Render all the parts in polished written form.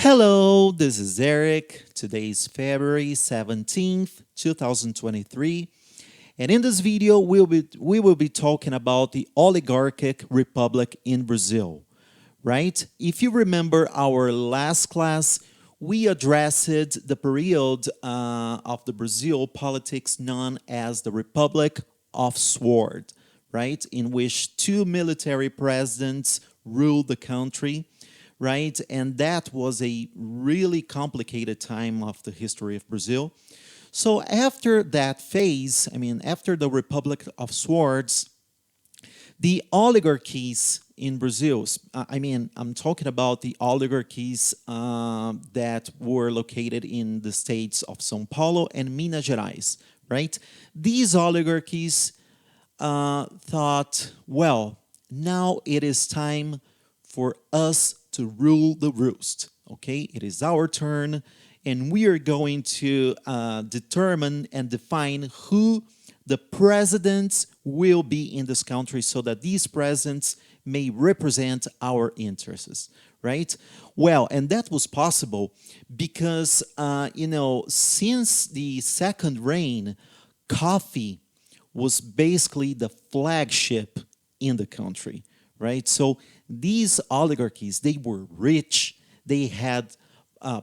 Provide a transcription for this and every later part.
Hello, this is Eric. Today is February 17th, 2023. And in this video, we will be talking about the Oligarchic Republic in Brazil, right? If you remember our last class, we addressed the period of the Brazil politics known as the Republic of Sword, right? In which two military presidents ruled the country, right? And that was a really complicated time of the history of Brazil. So after that phase, after the Republic of Swords, the oligarchies in Brazil, I'm talking about the oligarchies that were located in the states of São Paulo and Minas Gerais, right? These oligarchies thought, well, now it is time for us to rule the roost, okay? It is our turn, and we are going to determine and define who the presidents will be in this country so that these presidents may represent our interests, right? Well, and that was possible because, since the second reign, coffee was basically the flagship in the country, right? So these oligarchies, they were rich, they had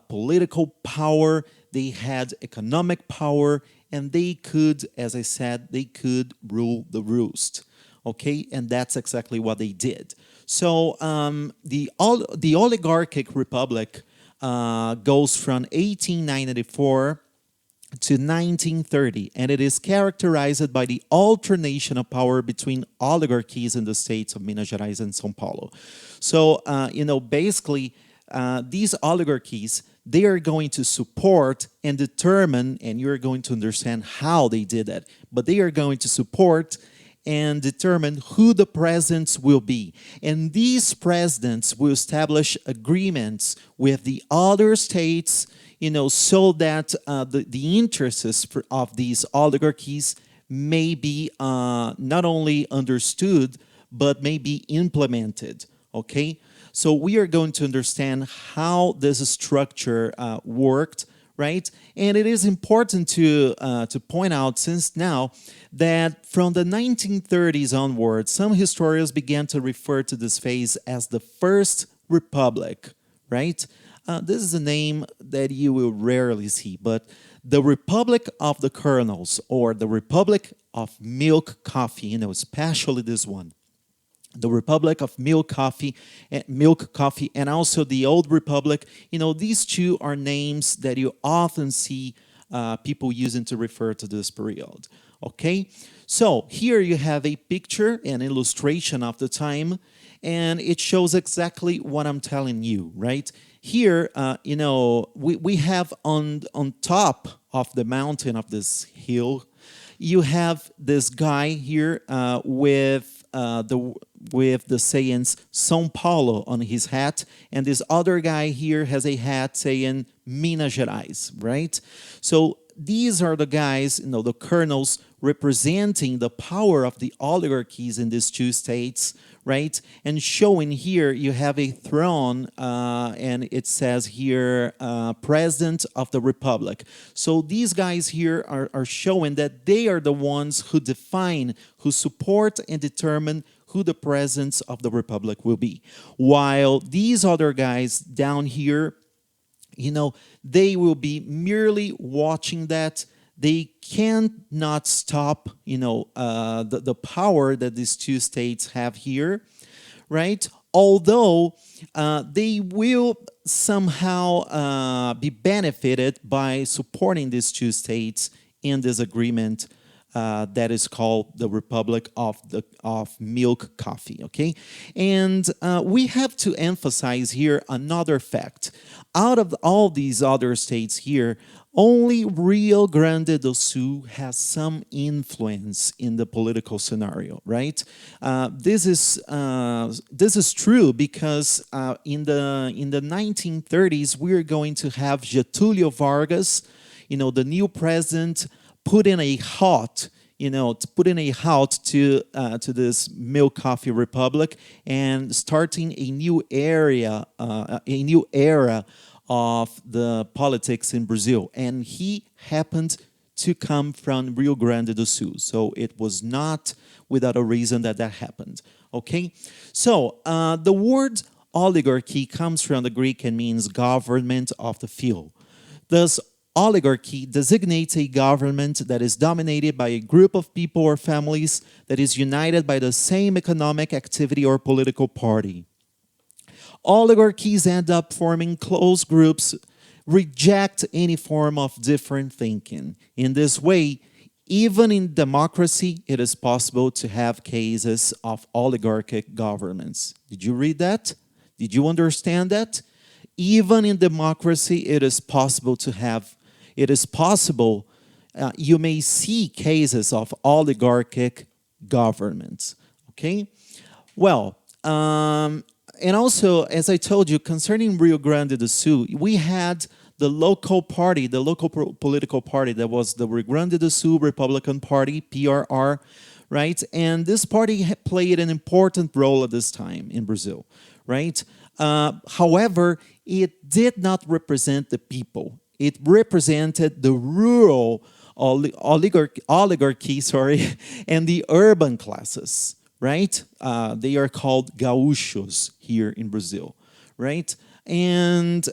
political power, they had economic power, and they could, as I said, they could rule the roost, okay? And that's exactly what they did. So the Oligarchic Republic goes from 1894 to 1930, and it is characterized by the alternation of power between oligarchies in the states of Minas Gerais and São Paulo. So, basically, these oligarchies, they are going to support and determine, and you're going to understand how they did that, but they are going to support and determine who the presidents will be. And these presidents will establish agreements with the other states, so that the interests of these oligarchies may be not only understood, but may be implemented, okay? So we are going to understand how this structure worked, right? And it is important to point out since now that from the 1930s onwards, some historians began to refer to this phase as the First Republic, right? This is a name that you will rarely see, but the Republic of the Kernels, or the Republic of Milk Coffee, especially this one. The Republic of Milk Coffee, and also the Old Republic. These two are names that you often see people using to refer to this period. Okay, so here you have a picture, an illustration of the time, and it shows exactly what I'm telling you, right? Here, we have on top of the mountain of this hill, you have this guy here with the sayings São Paulo on his hat, and this other guy here has a hat saying Minas Gerais, right? So these are the guys, the colonels representing the power of the oligarchies in these two states, right? And showing here, you have a throne, and it says here, President of the Republic. So these guys here are showing that they are the ones who define, who support and determine who the presidents of the Republic will be. While these other guys down here, they will be merely watching that. They cannot stop, the power that these two states have here, right? Although they will somehow be benefited by supporting these two states in this agreement that is called the Republic of Milk Coffee, okay? And we have to emphasize here another fact. Out of all these other states here, only Rio Grande do Sul has some influence in the political scenario, right? This is true because in the 1930s we are going to have Getúlio Vargas, the new president, put in a halt to this milk coffee republic and starting a new era of the politics in Brazil. And he happened to come from Rio Grande do Sul. So it was not without a reason that that happened. Okay? So the word oligarchy comes from the Greek and means government of the few. Thus, oligarchy designates a government that is dominated by a group of people or families that is united by the same economic activity or political party. Oligarchies end up forming close groups, reject any form of different thinking. In this way, even in democracy, it is possible to have cases of oligarchic governments. Did you read that? Did you understand that? Even in democracy, it is possible to have, you may see cases of oligarchic governments, okay? Well, and also, as I told you, concerning Rio Grande do Sul, we had the local party, the local political party that was the Rio Grande do Sul Republican Party, PRR, right? And this party played an important role at this time in Brazil, right? However, it did not represent the people. It represented the rural oligarchy, and the urban classes, right? They are called gaúchos here in Brazil, right? And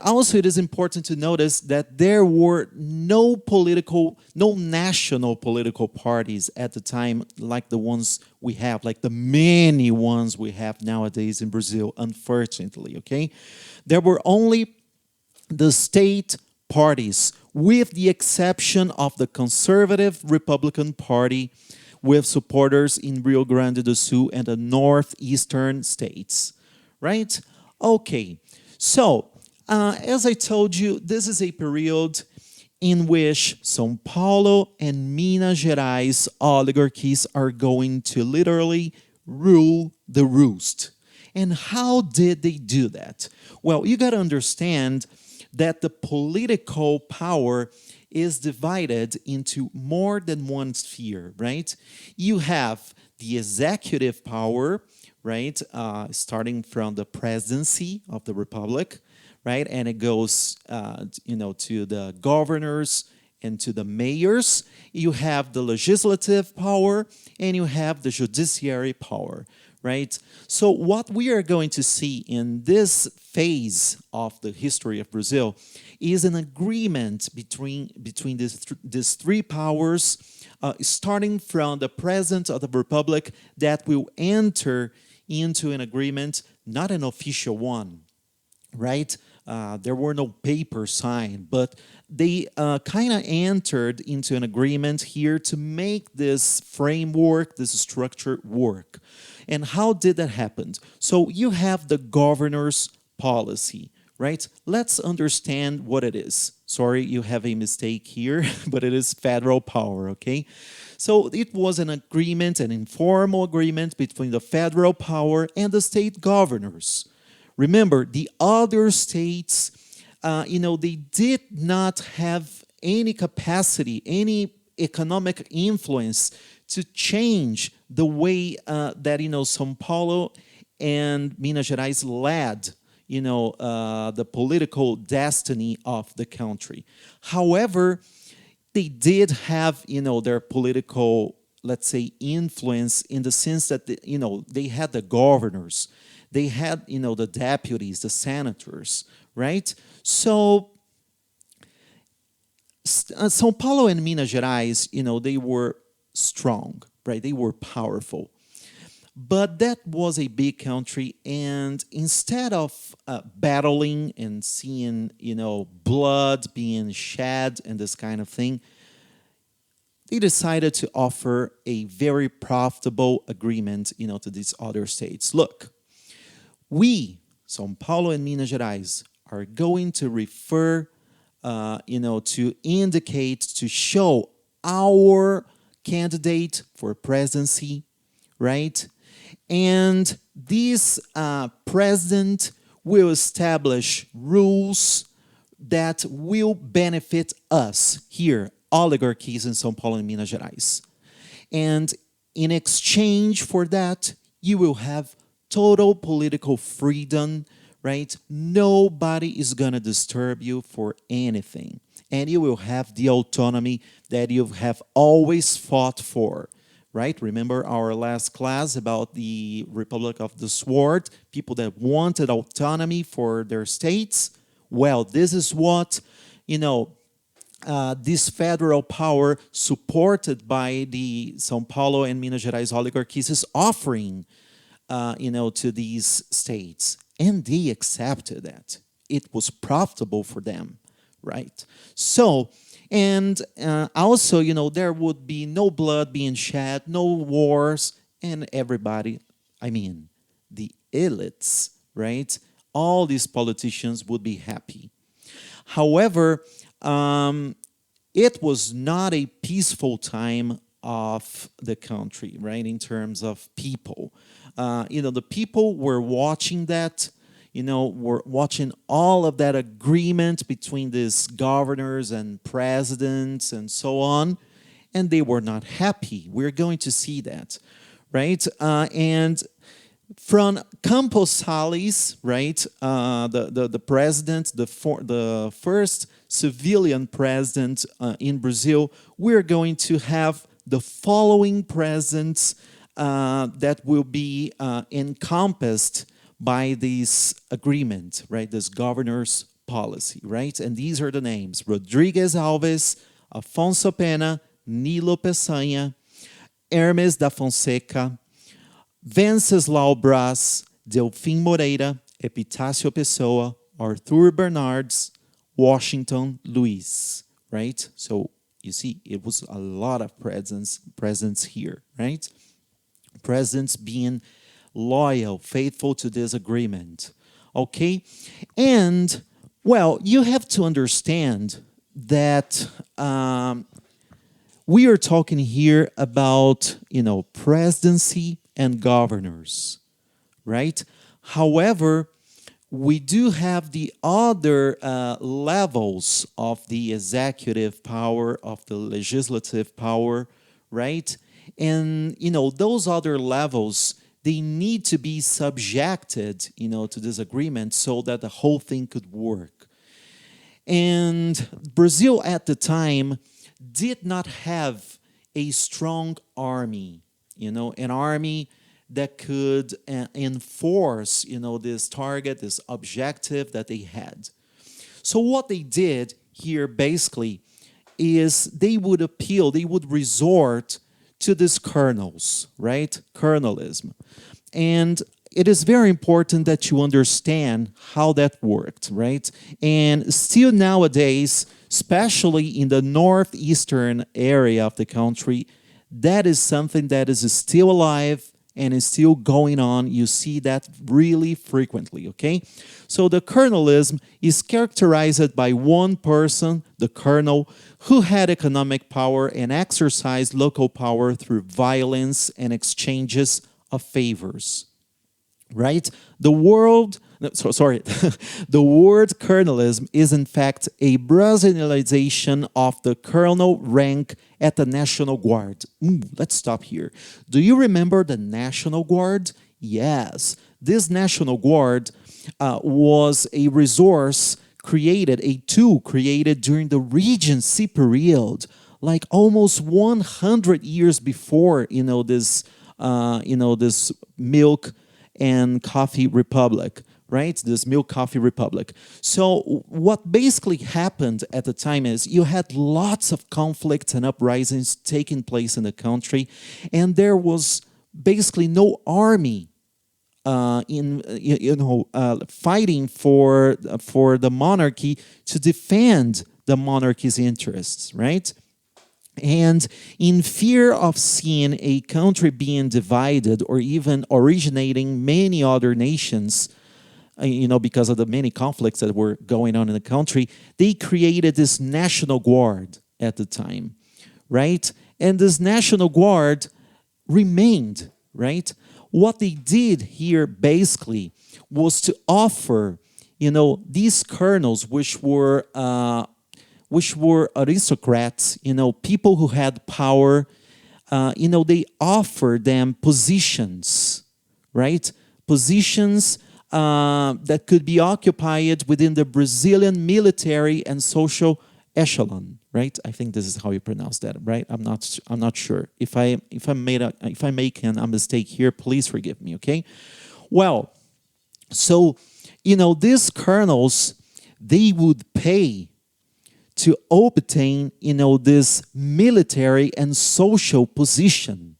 also it is important to notice that there were no national political parties at the time like the ones we have, like the many ones we have nowadays in Brazil, unfortunately, okay? There were only the state parties, with the exception of the conservative Republican Party, with supporters in Rio Grande do Sul and the northeastern states, right? Okay, so as I told you, this is a period in which São Paulo and Minas Gerais oligarchies are going to literally rule the roost. And how did they do that? Well, you got to understand that the political power is divided into more than one sphere, right? You have the executive power, right? Starting from the presidency of the republic, right? And it goes, to the governors and to the mayors. You have the legislative power and you have the judiciary power, right? So what we are going to see in this phase of the history of Brazil is an agreement between these three powers, starting from the president of the republic, that will enter into an agreement, not an official one, right? There were no papers signed, but they kind of entered into an agreement here to make this framework, this structure work. And how did that happen? So you have the governor's policy, right? Let's understand what it is. Sorry, you have a mistake here, but it is federal power, okay? So it was an agreement, an informal agreement between the federal power and the state governors. Remember, the other states, they did not have any capacity, any economic influence to change the way that, São Paulo and Minas Gerais led, the political destiny of the country. However, they did have, their political, let's say, influence in the sense that, they had the governors, they had, the deputies, the senators, right? So São Paulo and Minas Gerais, they were strong, right? They were powerful. But that was a big country, and instead of battling and seeing, blood being shed and this kind of thing, they decided to offer a very profitable agreement, to these other states. Look, we, São Paulo and Minas Gerais, are going to refer, to indicate, to show our candidate for presidency, right? And this president will establish rules that will benefit us here, oligarchies in São Paulo and Minas Gerais. And in exchange for that, you will have total political freedom, right? Nobody is going to disturb you for anything. And you will have the autonomy that you have always fought for, right? Remember our last class about the Republic of the Sword, people that wanted autonomy for their states? Well, this is what, this federal power supported by the São Paulo and Minas Gerais oligarchies is offering, to these states. And they accepted that. It was profitable for them, right? So, and also, there would be no blood being shed, no wars, and everybody, the elites, right? All these politicians would be happy. However, it was not a peaceful time of the country, right, in terms of people. The people were watching that, were watching all of that agreement between these governors and presidents and so on, and they were not happy. We're going to see that, right? And from Campos Salles, right, the president, the first civilian president in Brazil, we're going to have the following presidents that will be encompassed by this agreement, right, this governor's policy, right? And these are the names: Rodrigues Alves, Afonso Pena, Nilo Peçanha, Hermes da Fonseca, Venceslau Braz, Delfim Moreira, Epitácio Pessoa, Arthur Bernardes, Washington Luiz, right? So you see, it was a lot of presence here, right? Presidents being loyal, faithful to this agreement, okay? And, well, you have to understand that we are talking here about, presidency and governors, right? However, we do have the other levels of the executive power, of the legislative power, right? And, those other levels, they need to be subjected, to this agreement so that the whole thing could work. And Brazil at the time did not have a strong army, an army that could enforce, this target, this objective that they had. So what they did here basically is they would resort to these colonels, right? Colonelism. And it is very important that you understand how that worked, right? And still nowadays, especially in the northeastern area of the country, that is something that is still alive and is still going on. You see that really frequently, okay? So the colonialism is characterized by one person, the colonel, who had economic power and exercised local power through violence and exchanges of favors, right? The word colonialism is in fact a Brazilianization of the colonel rank at the National Guard. Let's stop here. Do you remember the National Guard? Yes. This National Guard was a resource created, a tool created during the Regency period, like almost 100 years before, this milk and coffee republic, right? This milk coffee republic. So what basically happened at the time is you had lots of conflicts and uprisings taking place in the country, and there was basically no army fighting for the monarchy to defend the monarchy's interests, right? And in fear of seeing a country being divided or even originating many other nations, because of the many conflicts that were going on in the country, they created this National Guard at the time, right? And this National Guard remained, right? What they did here basically was to offer, these colonels, which were aristocrats, people who had power, they offered them positions, right? Positions that could be occupied within the Brazilian military and social echelon, right? I think this is how you pronounce that, right? I'm not sure. If I make a mistake here, please forgive me, okay? Well, so these colonels, they would pay to obtain this military and social position,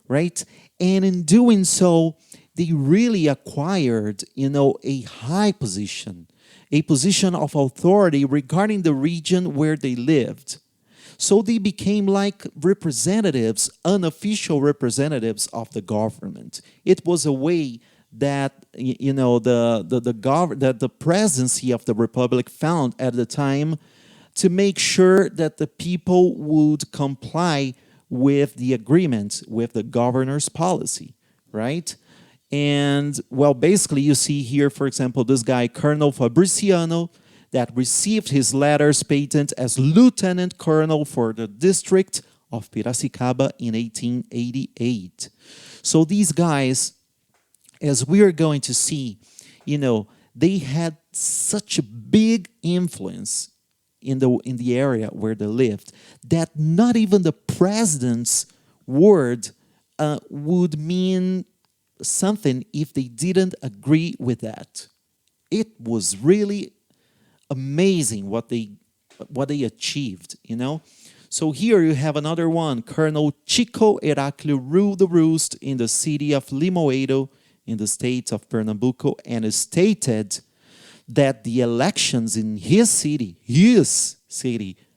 right? And in doing so, they really acquired a high position, a position of authority regarding the region where they lived. So they became like representatives, unofficial representatives of the government. It was a way that that the presidency of the republic found at the time to make sure that the people would comply with the agreement, with the governor's policy, right? And, well, basically you see here, for example, this guy, Colonel Fabriciano, that received his letters patent as lieutenant colonel for the district of Piracicaba in 1888. So these guys, as we are going to see, they had such a big influence in the area where they lived that not even the president's word would mean something if they didn't agree with that. It was really amazing what they achieved, So here you have another one. Colonel Chico Heraclio ruled the roost in the city of Limoeiro in the state of Pernambuco and stated that the elections in his city,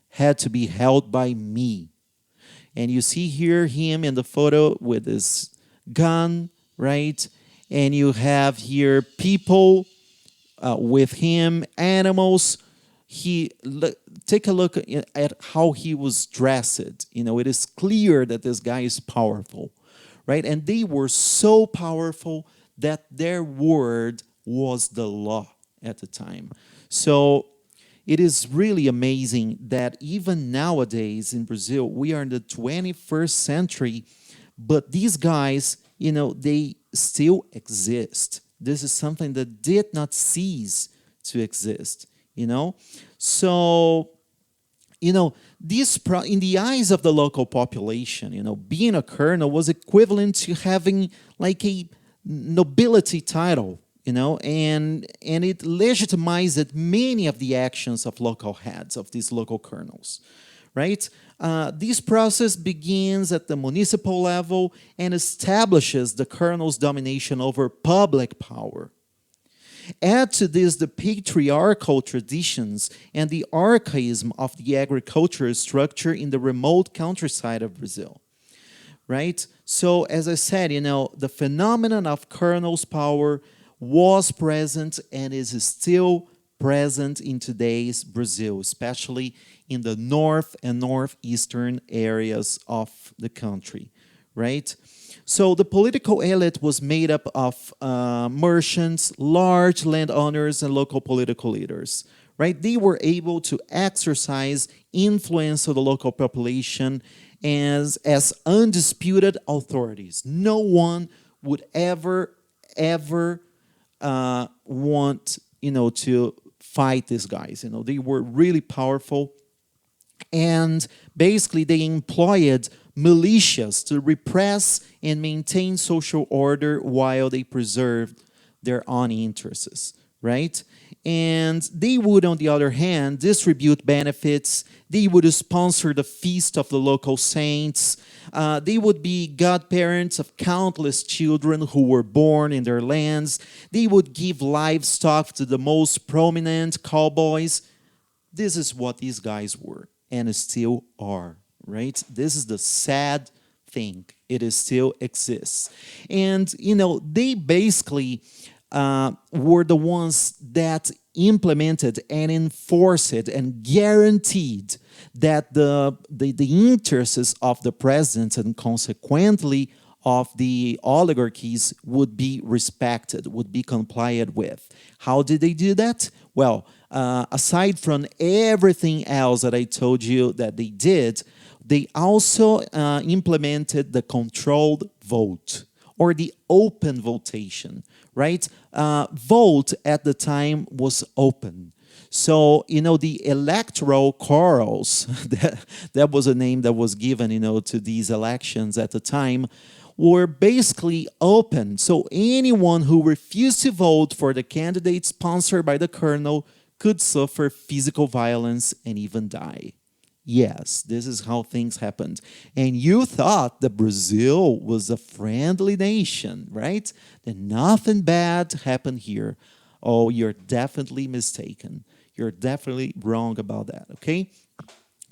had to be held by me. And you see here him in the photo with his gun, right? And you have here people with him, animals. Take a look at how he was dressed. It is clear that this guy is powerful, right? And they were so powerful that their word was the law at the time. So it is really amazing that even nowadays in Brazil, we are in the 21st century, but these guys, they still exist. This is something that did not cease to exist, So, in the eyes of the local population, being a colonel was equivalent to having like a nobility title, and it legitimized many of the actions of local heads, of these local colonels, right? This process begins at the municipal level and establishes the colonel's domination over public power. Add to this the patriarchal traditions and the archaism of the agricultural structure in the remote countryside of Brazil, right? So, as I said, the phenomenon of colonel's power was present and is still present in today's Brazil, especially in the north and northeastern areas of the country, right? So the political elite was made up of merchants, large landowners, and local political leaders, right? They were able to exercise influence of the local population as undisputed authorities. No one would ever want, to fight these guys. They were really powerful. And basically, they employed militias to repress and maintain social order while they preserved their own interests, right? And they would, on the other hand, distribute benefits. They would sponsor the feast of the local saints. They would be godparents of countless children who were born in their lands. They would give livestock to the most prominent cowboys. This is what these guys were and still are, right? This is the sad thing. It is still exists. And, they basically were the ones that implemented and enforced and guaranteed that the interests of the president and consequently of the oligarchies would be respected, would be complied with. How did they do that? Well, aside from everything else that I told you that they did, they also implemented the controlled vote or the open votation, right? Vote at the time was open. So, the electoral corals, that was a name that was given, to these elections at the time, were basically open. So anyone who refused to vote for the candidate sponsored by the colonel could suffer physical violence and even die. Yes, this is how things happened. And you thought that Brazil was a friendly nation, right? That nothing bad happened here. Oh, you're definitely mistaken. You're definitely wrong about that, okay?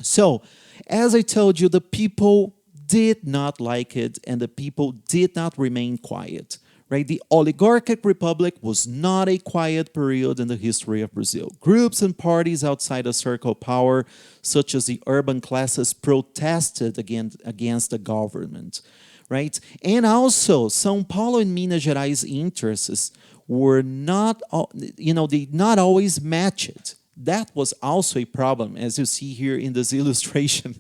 So, as I told you, the people did not like it and the people did not remain quiet. Right? The Oligarchic Republic was not a quiet period in the history of Brazil. Groups and parties outside the circle of power, such as the urban classes, protested against the government. Right? And also, São Paulo and Minas Gerais interests were not, they not always matched. That was also a problem, as you see here in this illustration.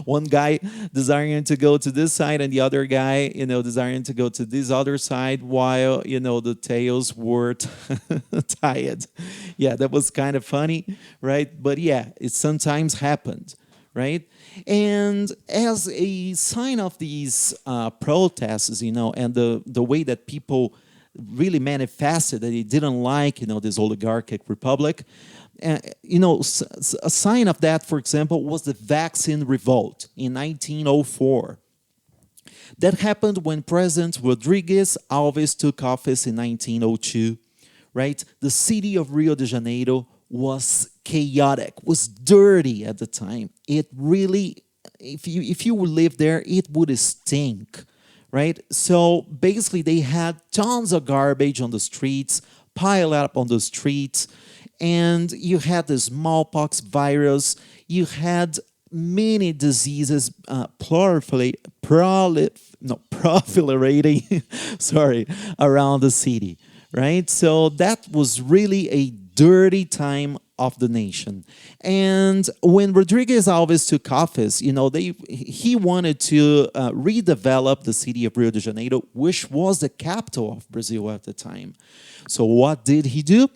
One guy desiring to go to this side and the other guy, desiring to go to this other side while, the tails were tied. Yeah, that was kind of funny, right? But yeah, it sometimes happened, right? And as a sign of these protests, and the way that people really manifested that they didn't like, this oligarchic republic, a sign of that, for example, was the vaccine revolt in 1904. That happened when President Rodrigues Alves took office in 1902, right? The city of Rio de Janeiro was chaotic, was dirty at the time. It really, if you would live there, it would stink, right? So basically they had tons of garbage on the streets, piled up on the streets, and you had the smallpox virus, you had many diseases proliferating sorry, around the city, right? So that was really a dirty time of the nation. And when Rodrigues Alves took office, he wanted to redevelop the city of Rio de Janeiro, which was the capital of Brazil at the time. So what did he do?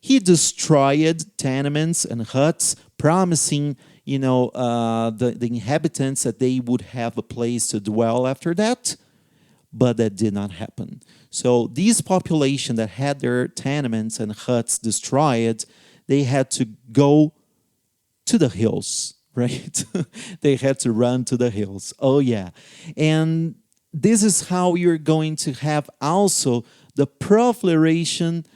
He destroyed tenements and huts, promising, the inhabitants that they would have a place to dwell after that, but that did not happen. So these population that had their tenements and huts destroyed, they had to go to the hills, right? They had to run to the hills. Oh yeah. And this is how you're going to have also the proliferation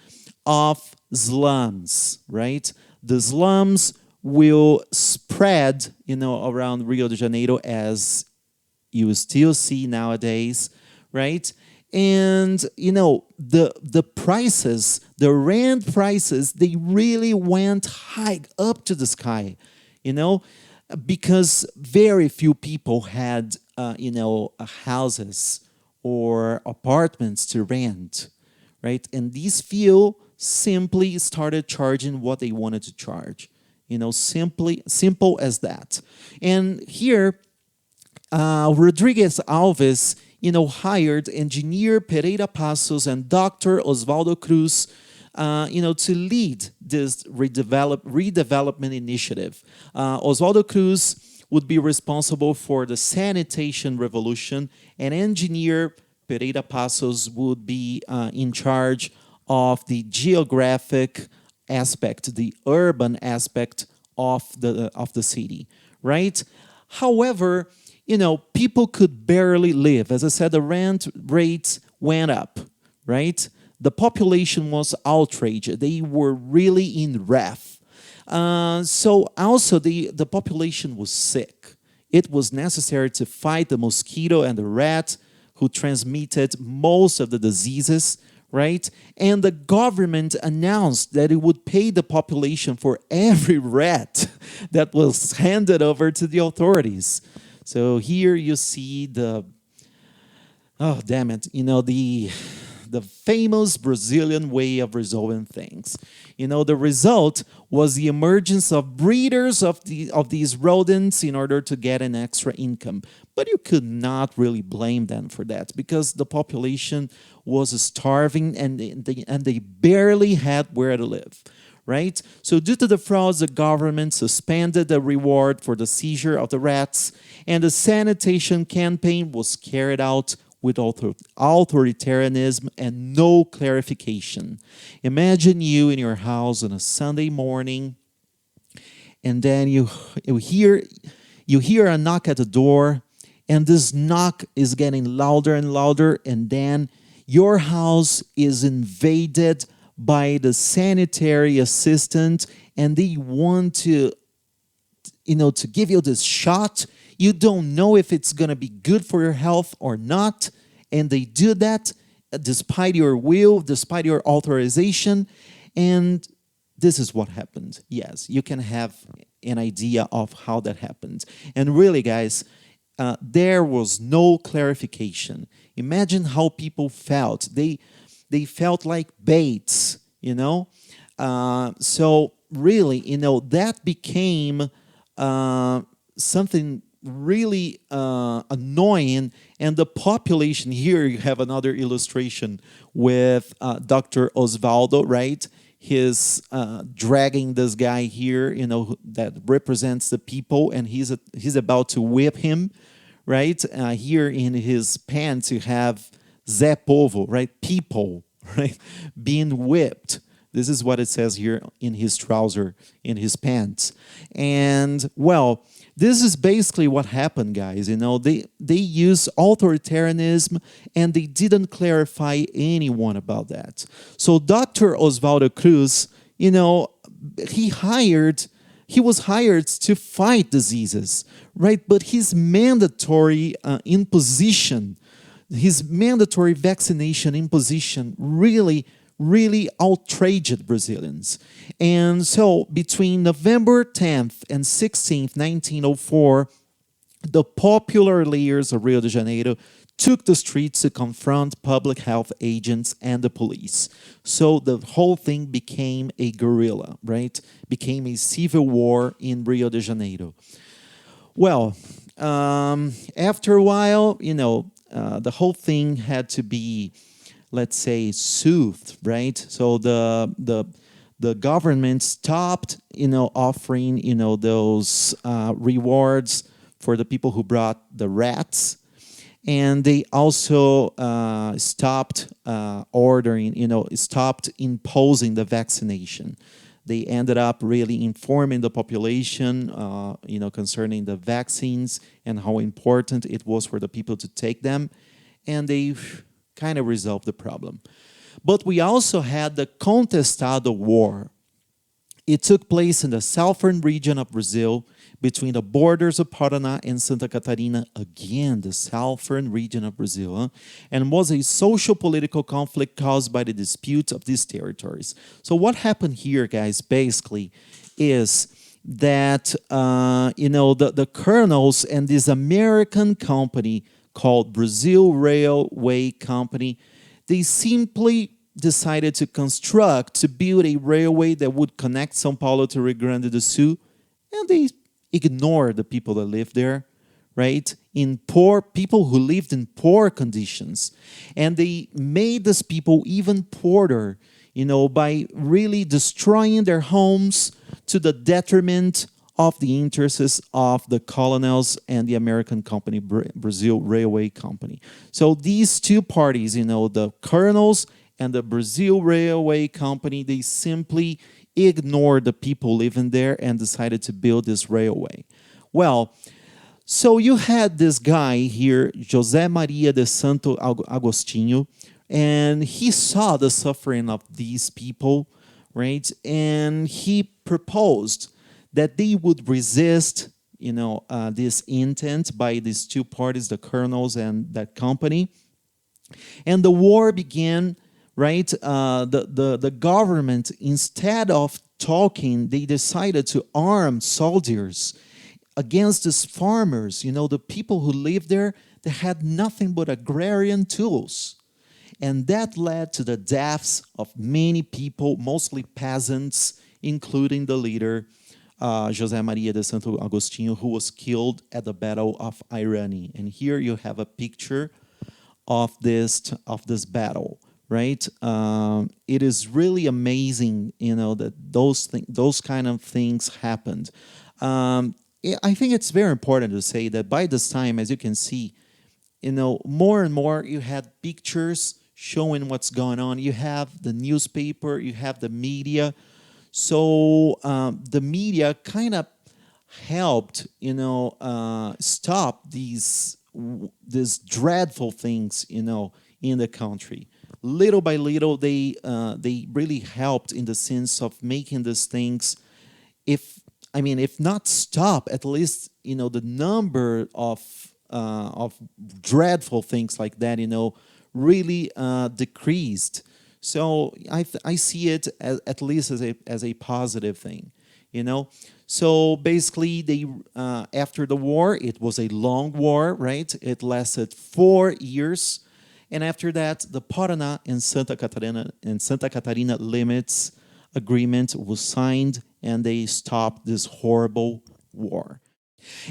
of slums, right? The slums will spread, around Rio de Janeiro, as you still see nowadays, right? And the prices, the rent prices, they really went high up to the sky, because very few people had houses or apartments to rent, right? And these few simply started charging what they wanted to charge, simple as that. And here, Rodrigues Alves, hired engineer Pereira Passos and Dr. Osvaldo Cruz, to lead this redevelopment initiative. Osvaldo Cruz would be responsible for the sanitation revolution, and engineer Pereira Passos would be in charge of the geographic aspect, the urban aspect of the city, right? However, people could barely live. As I said, the rent rates went up, right? The population was outraged. They were really in wrath. So also the population was sick. It was necessary to fight the mosquito and the rat who transmitted most of the diseases, right? And the government announced that it would pay the population for every rat that was handed over to the authorities. So here you see oh damn it, the famous Brazilian way of resolving things. The result was the emergence of breeders of these rodents in order to get an extra income. But you could not really blame them for that because the population was starving and they barely had where to live. Right? So due to the frauds, the government suspended the reward for the seizure of the rats, and the sanitation campaign was carried out with authoritarianism and no clarification. Imagine you in your house on a Sunday morning, and then you hear a knock at the door, and this knock is getting louder and louder, and then your house is invaded by the sanitary assistant, and they want to give you this shot. You don't know if it's going to be good for your health or not, and they do that despite your will, despite your authorization, and this is what happened. Yes, you can have an idea of how that happened. And really, guys, there was no clarification. Imagine how people felt. They felt like baits, So really, that became something really annoying. And the population, here you have another illustration with Dr. Osvaldo, right? He's dragging this guy here, that represents the people, and he's about to whip him, right? Here in his pants, you have Zé Povo, right? People, right? Being whipped. This is what it says here in his trouser, in his pants. And, well, this is basically what happened, guys. They used authoritarianism, and they didn't clarify anyone about that. So Dr. Osvaldo Cruz, he was hired to fight diseases, right? But his mandatory vaccination imposition really outraged Brazilians. And so between November 10th and 16th, 1904, the popular leaders of Rio de Janeiro took the streets to confront public health agents and the police. So the whole thing became a guerrilla, right? Became a civil war in Rio de Janeiro. Well, after a while, the whole thing had to be, let's say, soothed, right? So the government stopped, offering, those rewards for the people who brought the rats, and they also stopped stopped imposing the vaccination. They ended up really informing the population, concerning the vaccines and how important it was for the people to take them, and they kind of resolved the problem. But we also had the Contestado War. It took place in the southern region of Brazil, between the borders of Paraná and Santa Catarina, again, the southern region of Brazil, and was a social-political conflict caused by the dispute of these territories. So what happened here, guys, basically, is that, the colonels and this American company called Brazil Railway Company, they simply decided to build a railway that would connect São Paulo to Rio Grande do Sul, and they ignored the people that lived there, right? People who lived in poor conditions. And they made these people even poorer, by really destroying their homes to the detriment of the interests of the colonels and the American company, Brazil Railway Company. So these two parties, the colonels and the Brazil Railway Company, they simply ignored the people living there and decided to build this railway. Well, so you had this guy here, José Maria de Santo Agostinho, and he saw the suffering of these people, right? And he proposed that they would resist, this intent by these two parties, the colonels and that company. And the war began, right? The government, instead of talking, they decided to arm soldiers against these farmers, the people who lived there, they had nothing but agrarian tools. And that led to the deaths of many people, mostly peasants, including the leader, José Maria de Santo Agostinho, who was killed at the Battle of Irani. And here you have a picture of this battle, right? It is really amazing, that those kind of things happened. I think it's very important to say that by this time, as you can see, more and more you had pictures showing what's going on. You have the newspaper, you have the media. So the media kind of helped, stop these dreadful things, in the country. Little by little, they really helped in the sense of making these things, if not stop, at least the number of dreadful things like that, really decreased. So I see it at least as a positive thing, So basically, after the war, it was a long war, right? It lasted 4 years, and after that, the Paraná and Santa Catarina limits agreement was signed, and they stopped this horrible war.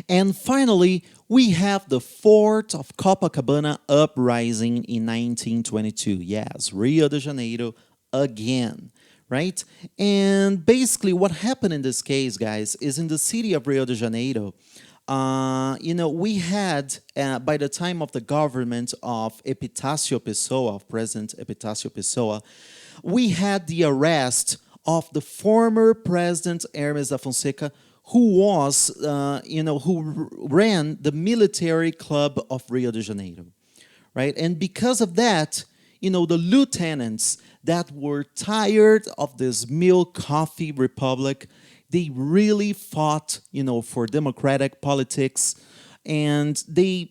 And finally, we have the Fort of Copacabana uprising in 1922. Yes, Rio de Janeiro again, right? And basically what happened in this case, guys, is in the city of Rio de Janeiro, we had, by the time of the government of Epitácio Pessoa, of President Epitácio Pessoa, we had the arrest of the former President Hermes da Fonseca, who was, who ran the military club of Rio de Janeiro, right? And because of that, the lieutenants that were tired of this milk coffee republic, they really fought, for democratic politics, and they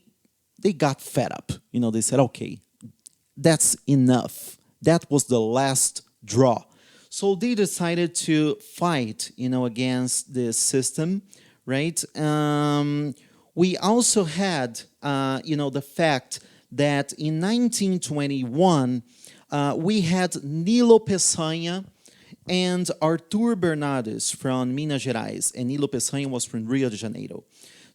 got fed up. They said, okay, that's enough. That was the last draw. So they decided to fight, against this system, right? We also had, the fact that in 1921, we had Nilo Peçanha and Arthur Bernardes from Minas Gerais, and Nilo Peçanha was from Rio de Janeiro.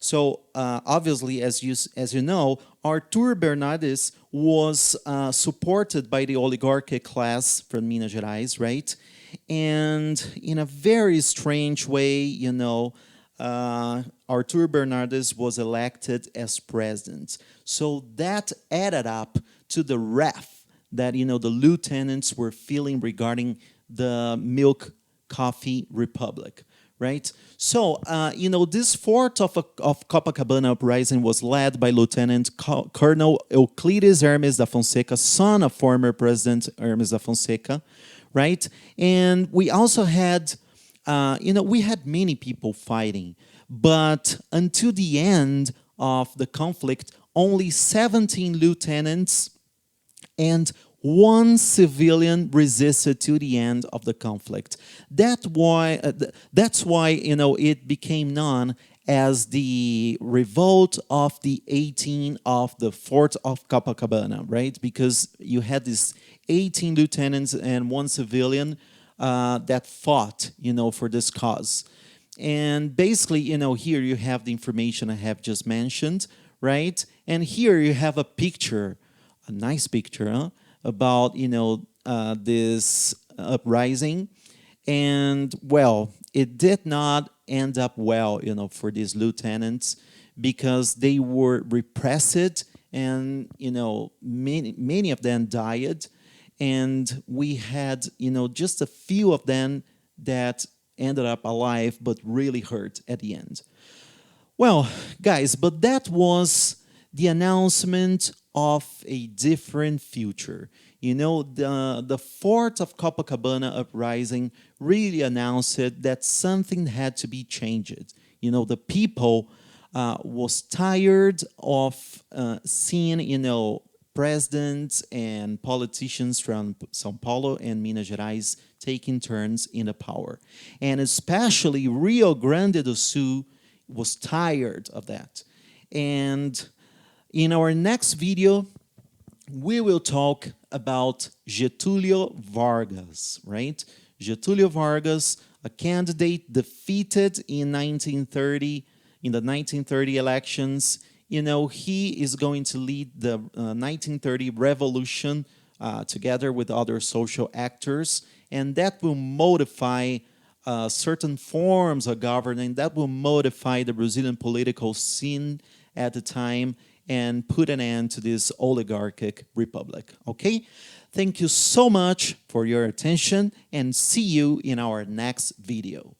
So obviously, as you know, Arthur Bernardes was supported by the oligarchic class from Minas Gerais, right? And in a very strange way, Arthur Bernardes was elected as president. So that added up to the wrath that, the lieutenants were feeling regarding the milk coffee republic, right? So, this fort of Copacabana uprising was led by Lieutenant Colonel Euclides Hermes da Fonseca, son of former President Hermes da Fonseca, right? And we also had, we had many people fighting, but until the end of the conflict, only 17 lieutenants and 1 civilian resisted to the end of the conflict. That's why, it became known as the revolt of the 18 of the Fort of Copacabana, right? Because you had these 18 lieutenants and 1 civilian that fought, for this cause. And basically, here you have the information I have just mentioned, right? And here you have a picture, a nice picture, about, this uprising. And, well, it did not end up well, for these lieutenants, because they were repressed and, many of them died. And we had, just a few of them that ended up alive, but really hurt at the end. Well, guys, but that was the announcement of a different future. The Fort of Copacabana uprising really announced that something had to be changed. The people was tired of seeing, presidents and politicians from São Paulo and Minas Gerais taking turns in the power. And especially Rio Grande do Sul was tired of that. And in our next video, we will talk about Getúlio Vargas, right? Getúlio Vargas, a candidate defeated in 1930, in the 1930 elections. You know, he is going to lead the 1930 revolution together with other social actors, and that will modify certain forms of governing, that will modify the Brazilian political scene at the time and put an end to this oligarchic republic. Okay? Thank you so much for your attention and see you in our next video.